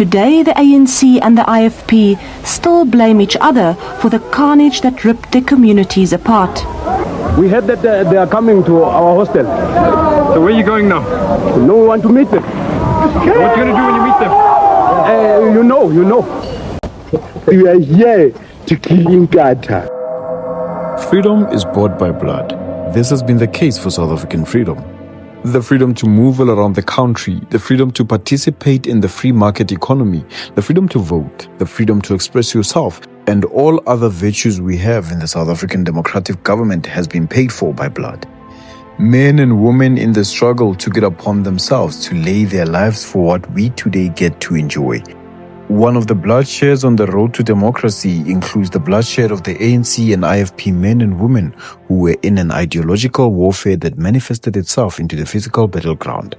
Today, the ANC and the IFP still blame each other for the carnage that ripped their communities apart. We heard that they are coming to our hostel. So where are you going now? No, we want to meet them. What are you going to do when you meet them? You know. We are here to kill Inkatha. Freedom is bought by blood. This has been the case for South African freedom. The freedom to move all around the country, the freedom to participate in the free market economy, the freedom to vote, the freedom to express yourself, and all other virtues we have in the South African democratic government has been paid for by blood. Men and women in the struggle took it upon themselves to lay their lives for what we today get to enjoy. One of the bloodsheds on the road to democracy includes the bloodshed of the ANC and IFP men and women who were in an ideological warfare that manifested itself into the physical battleground.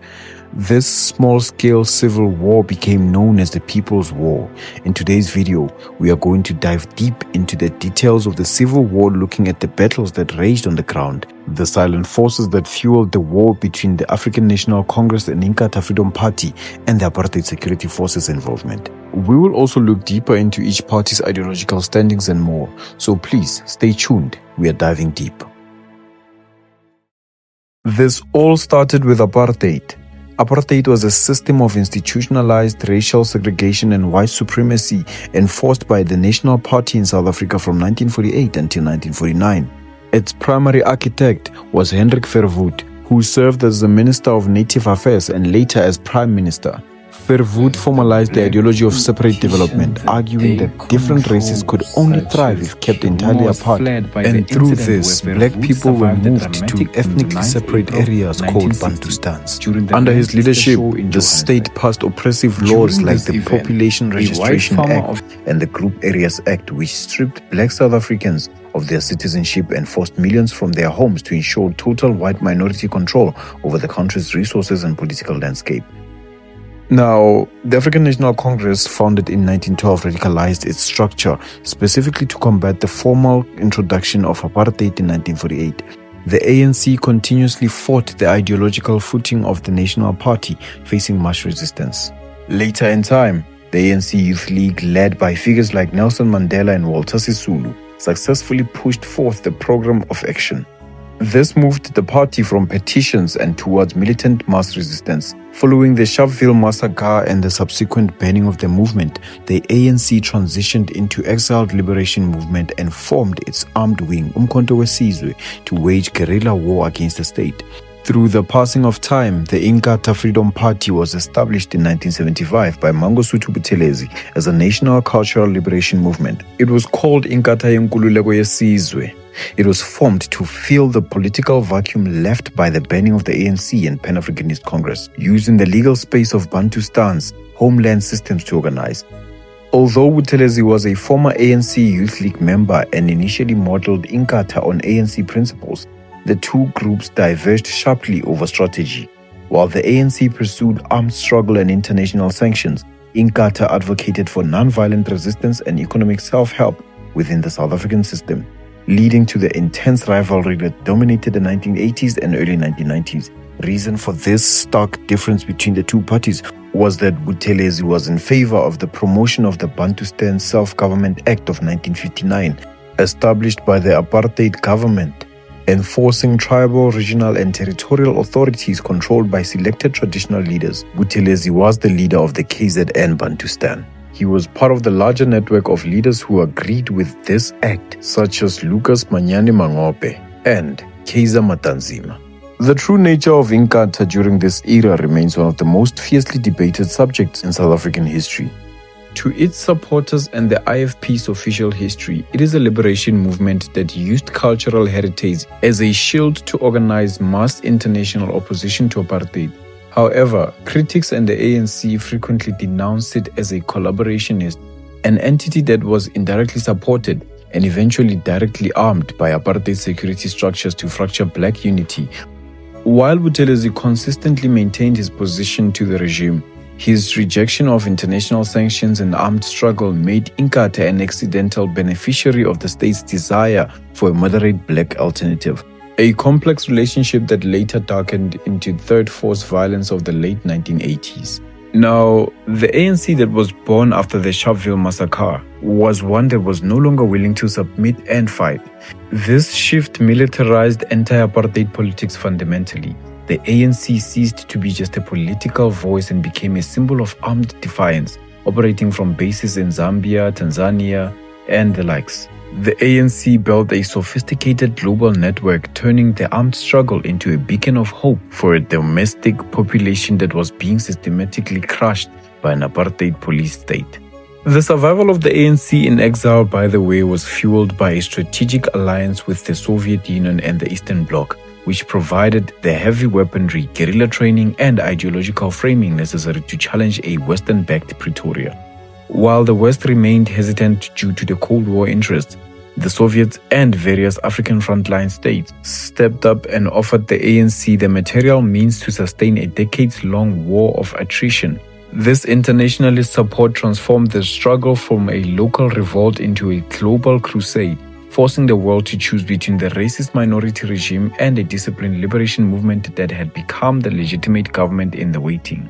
This small-scale civil war became known as the People's War. In today's video, we are going to dive deep into the details of the civil war, looking at the battles that raged on the ground, the silent forces that fueled the war between the African National Congress and Inkatha Freedom Party, and the Apartheid security forces' involvement. We will also look deeper into each party's ideological standings and more, so please stay tuned, we are diving deep. This all started with apartheid. Apartheid was a system of institutionalized racial segregation and white supremacy enforced by the National Party in South Africa from 1948 until 1949. Its primary architect was Hendrik Verwoerd, who served as the Minister of Native Affairs and later as Prime Minister. Verwoerd formalized the ideology of separate development, arguing that different races could only thrive if kept entirely apart, and through this, black people were moved to ethnically separate areas called Bantustans. Under his leadership, the state passed oppressive laws like the Population Registration Act and the Group Areas Act, which stripped black South Africans of their citizenship and forced millions from their homes to ensure total white minority control over the country's resources and political landscape. Now, the African National Congress, founded in 1912, radicalized its structure specifically to combat the formal introduction of apartheid in 1948. The ANC continuously fought the ideological footing of the National Party, facing much resistance. Later in time, the ANC Youth League, led by figures like Nelson Mandela and Walter Sisulu, successfully pushed forth the program of action. This moved the party from petitions and towards militant mass resistance. Following the Sharpeville massacre and the subsequent banning of the movement, the ANC transitioned into exiled liberation movement and formed its armed wing, Umkhonto weSizwe, to wage guerrilla war against the state. Through the passing of time, the Inkatha Freedom Party was established in 1975 by Mangosuthu Buthelezi as a national cultural liberation movement. It was called Inkatha Yenkululeko yeSizwe. It was formed to fill the political vacuum left by the banning of the ANC and Pan-Africanist Congress, using the legal space of Bantustans, homeland systems to organize. Although Buthelezi was a former ANC Youth League member and initially modeled Inkatha on ANC principles, the two groups diverged sharply over strategy. While the ANC pursued armed struggle and international sanctions, Inkatha advocated for non-violent resistance and economic self-help within the South African system, leading to the intense rivalry that dominated the 1980s and early 1990s. Reason for this stark difference between the two parties was that Buthelezi was in favor of the promotion of the Bantustan Self-Government Act of 1959, established by the apartheid government, enforcing tribal, regional and territorial authorities controlled by selected traditional leaders. Buthelezi was the leader of the KZN Bantustan. He was part of the larger network of leaders who agreed with this act, such as Lucas Manyane Mangope and Kaiser Matanzima. The true nature of Inkatha during this era remains one of the most fiercely debated subjects in South African history. To its supporters and the IFP's official history, it is a liberation movement that used cultural heritage as a shield to organize mass international opposition to apartheid. However, critics and the ANC frequently denounced it as a collaborationist, an entity that was indirectly supported and eventually directly armed by apartheid security structures to fracture black unity. While Buthelezi consistently maintained his position to the regime, his rejection of international sanctions and armed struggle made Inkatha an accidental beneficiary of the state's desire for a moderate black alternative. A complex relationship that later darkened into third force violence of the late 1980s. Now, the ANC that was born after the Sharpeville massacre was one that was no longer willing to submit and fight. This shift militarized anti-apartheid politics fundamentally. The ANC ceased to be just a political voice and became a symbol of armed defiance, operating from bases in Zambia, Tanzania, and the likes. The ANC built a sophisticated global network, turning the armed struggle into a beacon of hope for a domestic population that was being systematically crushed by an apartheid police state. The survival of the ANC in exile, by the way, was fueled by a strategic alliance with the Soviet Union and the Eastern Bloc, which provided the heavy weaponry, guerrilla training, and ideological framing necessary to challenge a Western-backed Pretoria. While the West remained hesitant due to the Cold War interests, the Soviets and various African frontline states stepped up and offered the ANC the material means to sustain a decades-long war of attrition. This internationalist support transformed the struggle from a local revolt into a global crusade, forcing the world to choose between the racist minority regime and a disciplined liberation movement that had become the legitimate government in the waiting.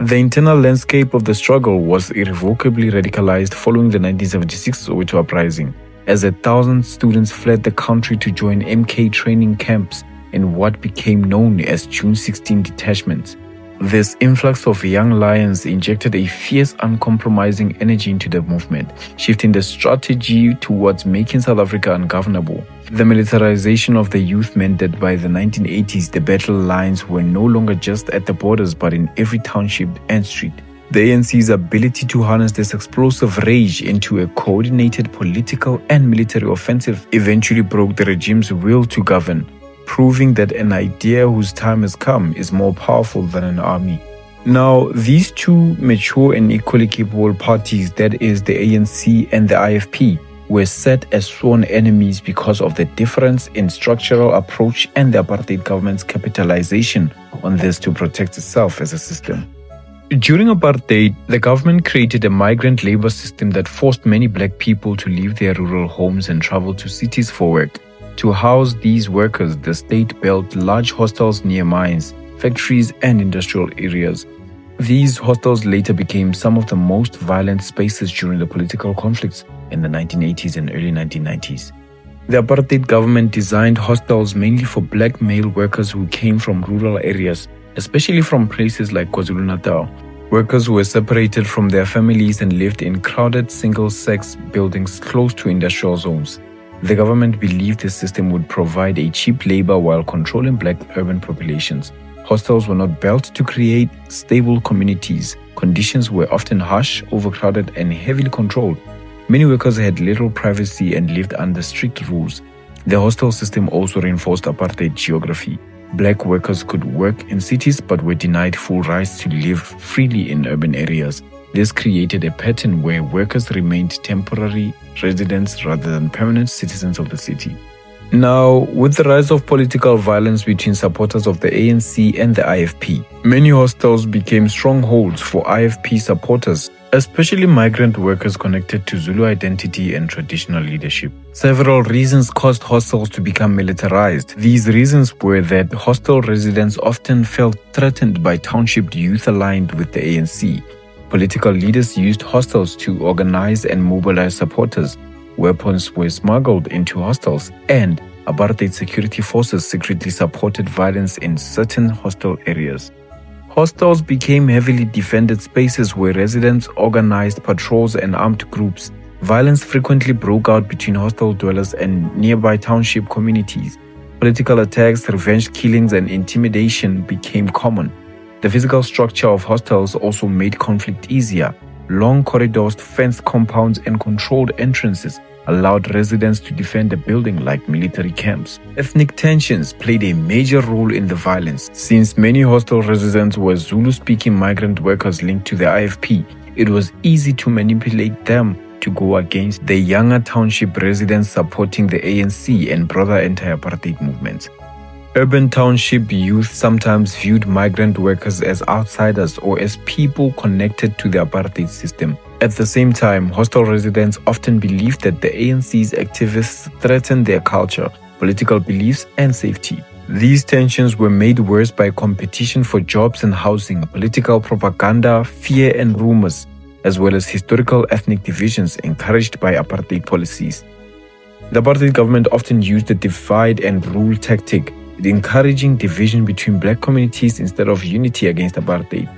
The internal landscape of the struggle was irrevocably radicalized following the 1976 Soweto uprising, as 1,000 students fled the country to join MK training camps in what became known as June 16 detachments. This influx of young lions injected a fierce, uncompromising energy into the movement, shifting the strategy towards making South Africa ungovernable. The militarization of the youth meant that by the 1980s, the battle lines were no longer just at the borders but in every township and street. The ANC's ability to harness this explosive rage into a coordinated political and military offensive eventually broke the regime's will to govern, proving that an idea whose time has come is more powerful than an army. Now, these two mature and equally capable parties, that is the ANC and the IFP, were set as sworn enemies because of the difference in structural approach and the apartheid government's capitalization on this to protect itself as a system. During apartheid, the government created a migrant labor system that forced many black people to leave their rural homes and travel to cities for work. To house these workers, the state built large hostels near mines, factories, and industrial areas. These hostels later became some of the most violent spaces during the political conflicts in the 1980s and early 1990s. The apartheid government designed hostels mainly for black male workers who came from rural areas, especially from places like KwaZulu-Natal. Workers were separated from their families and lived in crowded single-sex buildings close to industrial zones. The government believed the system would provide a cheap labor while controlling black urban populations. Hostels were not built to create stable communities. Conditions were often harsh, overcrowded, and heavily controlled. Many workers had little privacy and lived under strict rules. The hostel system also reinforced apartheid geography. Black workers could work in cities but were denied full rights to live freely in urban areas. This created a pattern where workers remained temporary residents rather than permanent citizens of the city. Now, with the rise of political violence between supporters of the ANC and the IFP, many hostels became strongholds for IFP supporters, especially migrant workers connected to Zulu identity and traditional leadership. Several reasons caused hostels to become militarized. These reasons were that hostel residents often felt threatened by township youth aligned with the ANC. Political leaders used hostels to organize and mobilize supporters. Weapons were smuggled into hostels, and apartheid security forces secretly supported violence in certain hostel areas. Hostels became heavily defended spaces where residents organized patrols and armed groups. Violence frequently broke out between hostel dwellers and nearby township communities. Political attacks, revenge killings, and intimidation became common. The physical structure of hostels also made conflict easier. Long corridors, fenced compounds, and controlled entrances allowed residents to defend the building like military camps. Ethnic tensions played a major role in the violence. Since many hostel residents were Zulu-speaking migrant workers linked to the IFP, it was easy to manipulate them to go against the younger township residents supporting the ANC and broader anti-apartheid movements. Urban township youth sometimes viewed migrant workers as outsiders or as people connected to the apartheid system. At the same time, hostel residents often believed that the ANC's activists threatened their culture, political beliefs, and safety. These tensions were made worse by competition for jobs and housing, political propaganda, fear and rumors, as well as historical ethnic divisions encouraged by apartheid policies. The apartheid government often used the divide and rule tactic, encouraging division between black communities instead of unity against apartheid.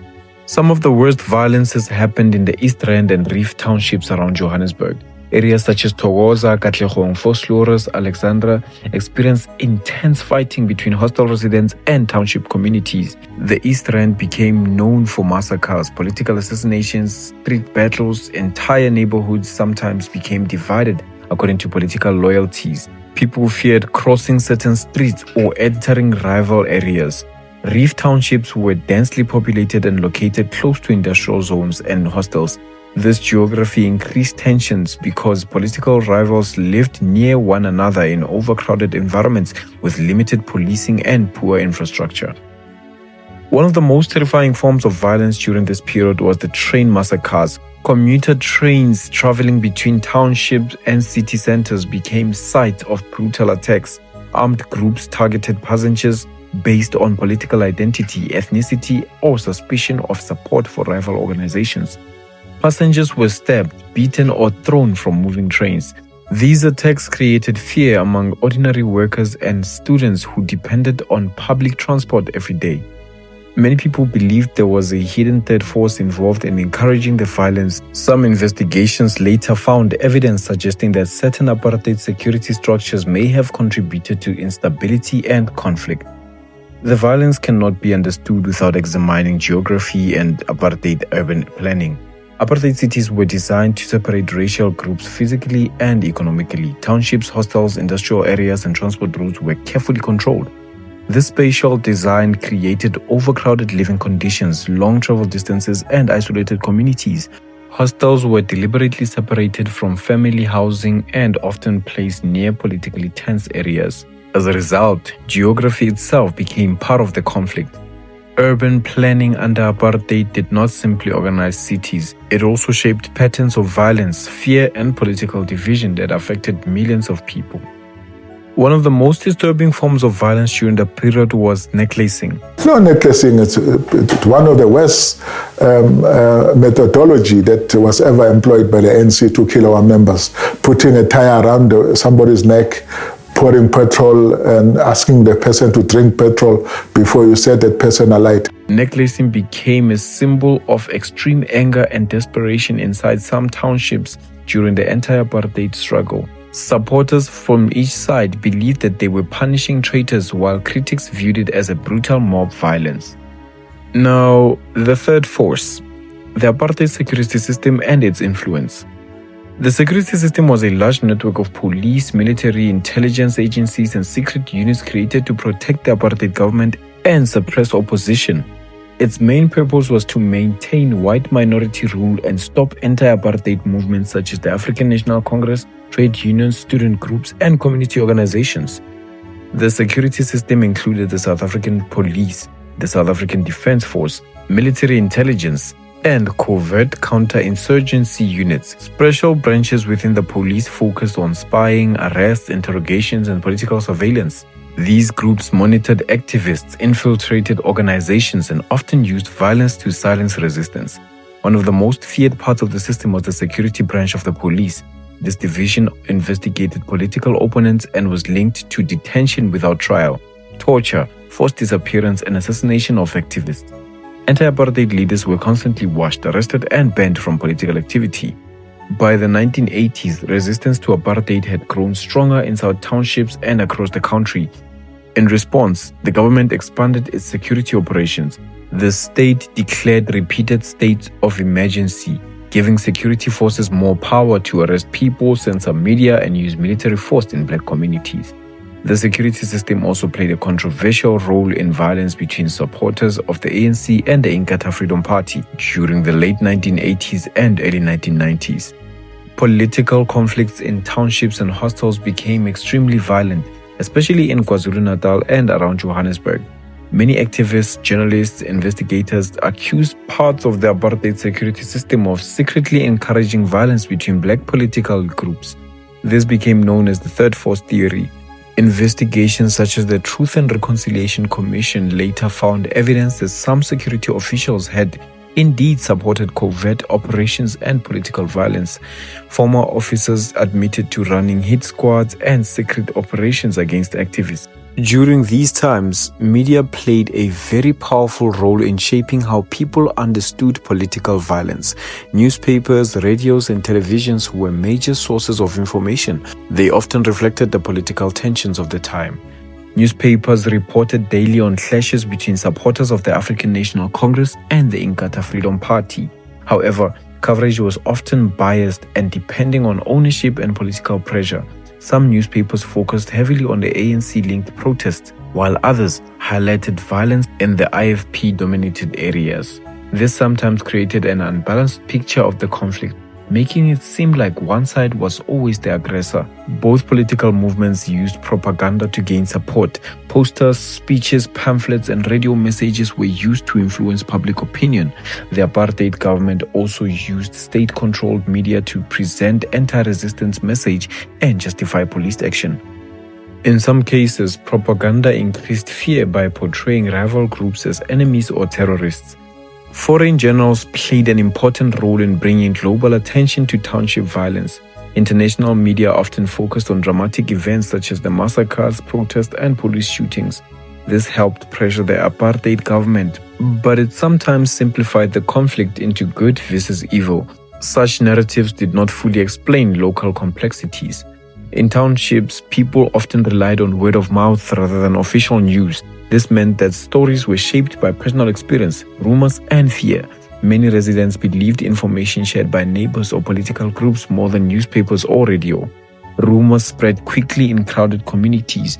Some of the worst violences happened in the East Rand and Reef townships around Johannesburg. Areas such as Thokoza, Katlehong, Vosloorus, Alexandra experienced intense fighting between hostel residents and township communities. The East Rand became known for massacres, political assassinations, street battles. Entire neighborhoods sometimes became divided according to political loyalties. People feared crossing certain streets or entering rival areas. Reef townships were densely populated and located close to industrial zones and hostels. This geography increased tensions because political rivals lived near one another in overcrowded environments with limited policing and poor infrastructure. One of the most terrifying forms of violence during this period was the train massacres. Commuter trains traveling between townships and city centers became site of brutal attacks. Armed groups targeted passengers based on political identity, ethnicity, or suspicion of support for rival organizations. Passengers were stabbed, beaten, or thrown from moving trains. These attacks created fear among ordinary workers and students who depended on public transport every day. Many people believed there was a hidden third force involved in encouraging the violence. Some investigations later found evidence suggesting that certain apartheid security structures may have contributed to instability and conflict. The violence cannot be understood without examining geography and apartheid urban planning. Apartheid cities were designed to separate racial groups physically and economically. Townships, hostels, industrial areas, and transport routes were carefully controlled. This spatial design created overcrowded living conditions, long travel distances, and isolated communities. Hostels were deliberately separated from family housing and often placed near politically tense areas. As a result, geography itself became part of the conflict. Urban planning under apartheid did not simply organize cities, it also shaped patterns of violence, fear, and political division that affected millions of people. One of the most disturbing forms of violence during the period was necklacing. No, necklacing is one of the worst methodology that was ever employed by the ANC to kill our members. Putting a tie around somebody's neck, pouring petrol and asking the person to drink petrol before you set that person alight. Necklacing became a symbol of extreme anger and desperation inside some townships during the anti-apartheid struggle. Supporters from each side believed that they were punishing traitors, while critics viewed it as a brutal mob violence. Now, the third force, the apartheid security system and its influence. The security system was a large network of police, military, intelligence agencies, and secret units created to protect the apartheid government and suppress opposition. Its main purpose was to maintain white minority rule and stop anti-apartheid movements such as the African National Congress, trade unions, student groups, and community organizations. The security system included the South African Police, the South African Defence Force, military intelligence, and covert counterinsurgency units. Special branches within the police focused on spying, arrests, interrogations, and political surveillance. These groups monitored activists, infiltrated organizations, and often used violence to silence resistance. One of the most feared parts of the system was the security branch of the police. This division investigated political opponents and was linked to detention without trial, torture, forced disappearance, and assassination of activists. Anti-apartheid leaders were constantly watched, arrested, and banned from political activity. By the 1980s, resistance to apartheid had grown stronger in South townships and across the country. In response, the government expanded its security operations. The state declared repeated states of emergency, giving security forces more power to arrest people, censor media, and use military force in black communities. The security system also played a controversial role in violence between supporters of the ANC and the Inkatha Freedom Party during the late 1980s and early 1990s. Political conflicts in townships and hostels became extremely violent, especially in KwaZulu-Natal and around Johannesburg. Many activists, journalists, investigators accused parts of the apartheid security system of secretly encouraging violence between black political groups. This became known as the third force theory. Investigations such as the Truth and Reconciliation Commission later found evidence that some security officials had indeed supported covert operations and political violence. Former officers admitted to running hit squads and secret operations against activists. During these times, media played a very powerful role in shaping how people understood political violence. Newspapers, radios, and televisions were major sources of information. They often reflected the political tensions of the time. Newspapers reported daily on clashes between supporters of the African National Congress and the Inkatha Freedom Party. However, coverage was often biased and depending on ownership and political pressure. Some newspapers focused heavily on the ANC-linked protests, while others highlighted violence in the IFP-dominated areas. This sometimes created an unbalanced picture of the conflict, making it seem like one side was always the aggressor. Both political movements used propaganda to gain support. Posters, speeches, pamphlets, and radio messages were used to influence public opinion. The apartheid government also used state-controlled media to present anti-resistance message and justify police action. In some cases, propaganda increased fear by portraying rival groups as enemies or terrorists. Foreign journals played an important role in bringing global attention to township violence. International media often focused on dramatic events such as the massacres, protests, and police shootings. This helped pressure the apartheid government, but it sometimes simplified the conflict into good versus evil. Such narratives did not fully explain local complexities. In townships, people often relied on word of mouth rather than official news. This meant that stories were shaped by personal experience, rumors, and fear. Many residents believed information shared by neighbors or political groups more than newspapers or radio. Rumors spread quickly in crowded communities.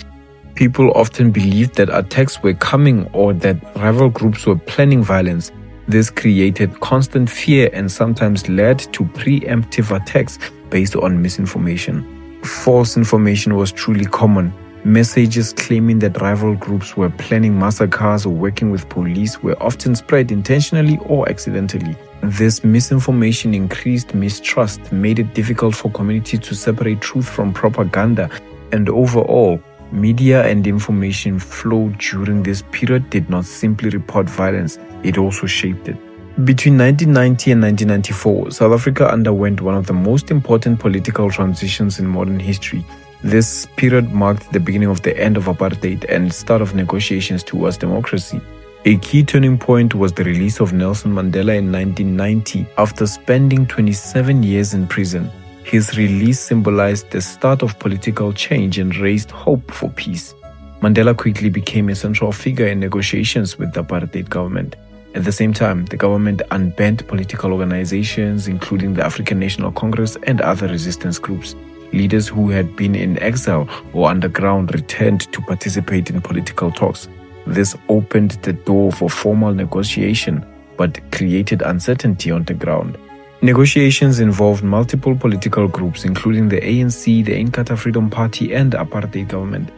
People often believed that attacks were coming or that rival groups were planning violence. This created constant fear and sometimes led to preemptive attacks based on misinformation. False information was truly common. Messages claiming that rival groups were planning massacres or working with police were often spread intentionally or accidentally. This misinformation increased mistrust, made it difficult for communities to separate truth from propaganda, and overall, media and information flow during this period did not simply report violence, it also shaped it. Between 1990 and 1994, South Africa underwent one of the most important political transitions in modern history. This period marked the beginning of the end of apartheid and start of negotiations towards democracy. A key turning point was the release of Nelson Mandela in 1990 after spending 27 years in prison. His release symbolized the start of political change and raised hope for peace. Mandela quickly became a central figure in negotiations with the apartheid government. At the same time, the government unbanned political organizations, including the African National Congress and other resistance groups. Leaders who had been in exile or underground returned to participate in political talks. This opened the door for formal negotiation, but created uncertainty on the ground. Negotiations involved multiple political groups, including the ANC, the Inkatha Freedom Party, and the apartheid government.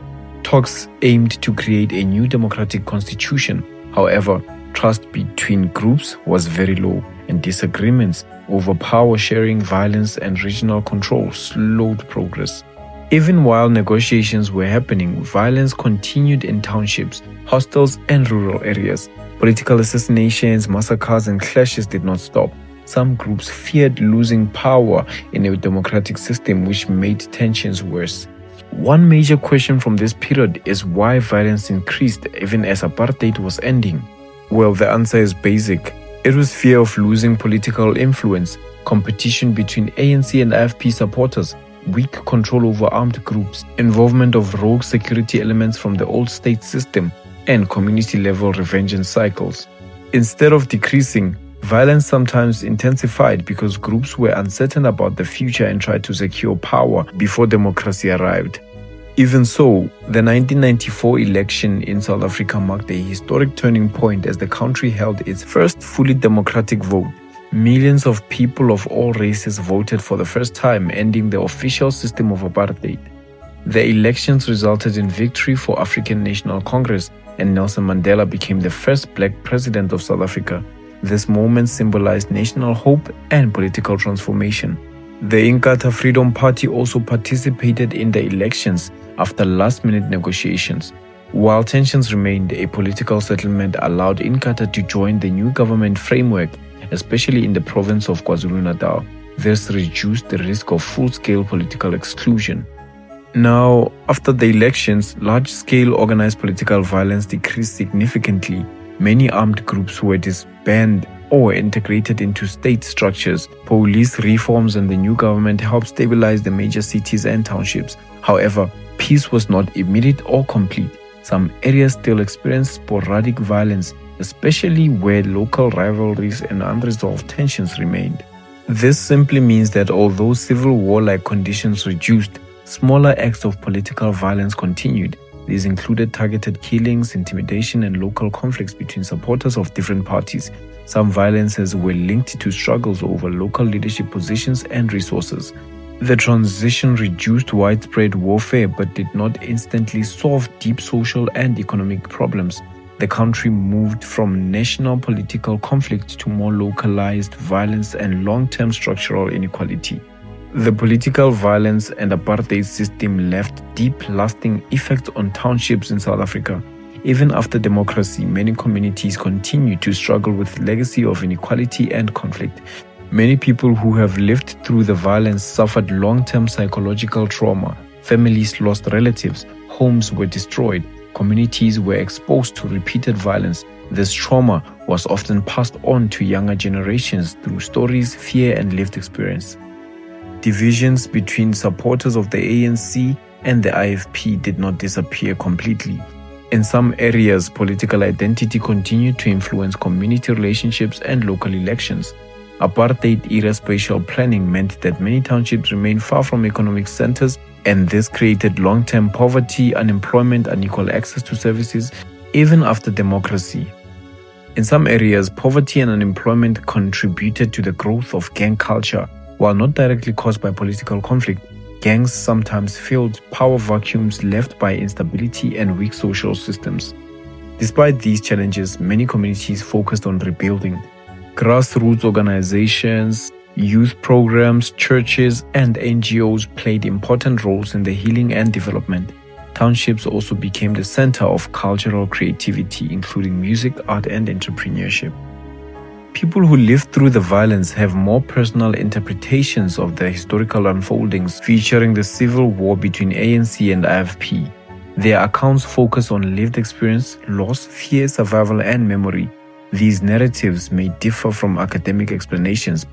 Talks aimed to create a new democratic constitution. However, trust between groups was very low, and disagreements over power sharing, violence, and regional control slowed progress. Even while negotiations were happening, violence continued in townships, hostels, and rural areas. Political assassinations, massacres, and clashes did not stop. Some groups feared losing power in a democratic system, which made tensions worse. One major question from this period is why violence increased even as apartheid was ending. Well, the answer is basic. It was fear of losing political influence, competition between ANC and IFP supporters, weak control over armed groups, involvement of rogue security elements from the old state system, and community-level revengeance cycles. Instead of decreasing, violence sometimes intensified because groups were uncertain about the future and tried to secure power before democracy arrived. Even so, the 1994 election in South Africa marked a historic turning point as the country held its first fully democratic vote. Millions of people of all races voted for the first time, ending the official system of apartheid. The elections resulted in victory for African National Congress, and Nelson Mandela became the first black president of South Africa. This moment symbolized national hope and political transformation. The Inkatha Freedom Party also participated in the elections after last-minute negotiations. While tensions remained, a political settlement allowed Inkatha to join the new government framework, especially in the province of KwaZulu-Natal. This reduced the risk of full-scale political exclusion. Now, after the elections, large-scale organized political violence decreased significantly. Many armed groups were disbanded or integrated into state structures. Police reforms and the new government helped stabilize the major cities and townships. However, peace was not immediate or complete. Some areas still experienced sporadic violence, especially where local rivalries and unresolved tensions remained. This simply means that although civil war-like conditions reduced, smaller acts of political violence continued. These included targeted killings, intimidation, and local conflicts between supporters of different parties. Some violences were linked to struggles over local leadership positions and resources. The transition reduced widespread warfare but did not instantly solve deep social and economic problems. The country moved from national political conflict to more localized violence and long-term structural inequality. The political violence and apartheid system left deep, lasting effects on townships in South Africa. Even after democracy, many communities continue to struggle with the legacy of inequality and conflict. Many people who have lived through the violence suffered long-term psychological trauma. Families lost relatives, homes were destroyed, communities were exposed to repeated violence. This trauma was often passed on to younger generations through stories, fear, and lived experience. Divisions between supporters of the ANC and the IFP did not disappear completely. In some areas, political identity continued to influence community relationships and local elections. Apartheid-era spatial planning meant that many townships remained far from economic centers, and this created long-term poverty, unemployment, unequal access to services, even after democracy. In some areas, poverty and unemployment contributed to the growth of gang culture. While not directly caused by political conflict, gangs sometimes filled power vacuums left by instability and weak social systems. Despite these challenges, many communities focused on rebuilding. Grassroots organizations, youth programs, churches, and NGOs played important roles in the healing and development. Townships also became the center of cultural creativity, including music, art, and entrepreneurship. People who lived through the violence have more personal interpretations of the historical unfoldings featuring the civil war between ANC and IFP. Their accounts focus on lived experience, loss, fear, survival, and memory. These narratives may differ from academic explanations.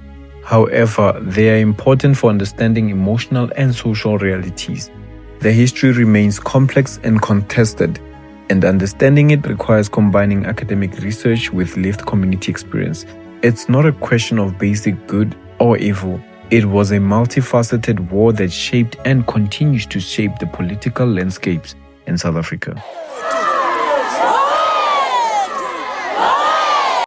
However, they are important for understanding emotional and social realities. The history remains complex and contested, and understanding it requires combining academic research with lived community experience. It's not a question of basic good or evil. It was a multifaceted war that shaped and continues to shape the political landscapes in South Africa.